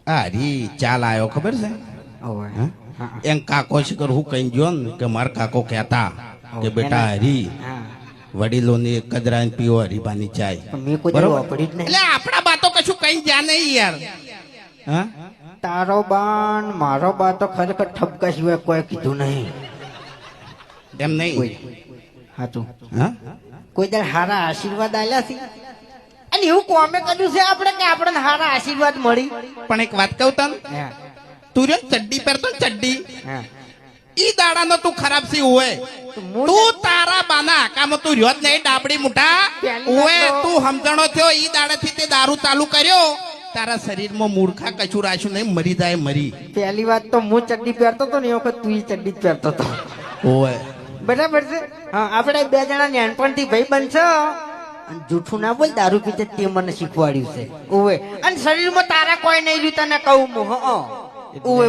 હરી ચાલ આવ્યો ખબર છે ઓવે હા? એમ કાકો શિકર હું કઈ ગયો ને કે મારા કાકો કહેતા કે બેટા હરી હા વડીલોની કદરાને પીવો હરીબાની ચાય પણ મેં કોઈ બરોબર? દાડો વાપરી જ નહીં. એટલે આપણા બાતો કશું કઈ જ્યાં નહીં યાર હા તારો બાન મારો બા તો ખરેખર ઠપકા સિવાય કોઈ કીધું નહીં. એમ નહીં કોઈ હાચું હા કોઈ દર હારા આશીર્વાદ આલ્યા છે અને એવું કોમે કર્યું છે આપણે કે આપણને હારા આશીર્વાદ મળી. પણ એક વાત કહું તને હા તું રે ચડ્ડી પહેરતો ને ચડ્ડી હા ઈ દાડાનો તું ખરાબ સી હોય તું તારા બાના આકામાં તું રહ્યો જ નહીં ડાબડી મુઠા પહેલી ઓએ વાત તો- તું સમજણો થયો ઈ દાડાથી તે દારૂ ચાલુ કર્યો તારા શરીરમાં મૂર્ખા કશું રાખ્યું નહીં મરી જાય મરી પહેલી વાત તો હું ચડ્ડી પહેરતો હતો ને એ વખત તું ચડ્ડી જ પહેરતો હતો. ઓએ બરાબર છે. હા આપણે બે જણા નાનપણથી ભાઈ બનશો અને જૂઠું ના બોલ દારૂ પીતે તે મને શીખવાડ્યું છે ઓવે અને શરીરમાં તારા કોઈ નહીં રહ્યું તને કહું હું ઓવે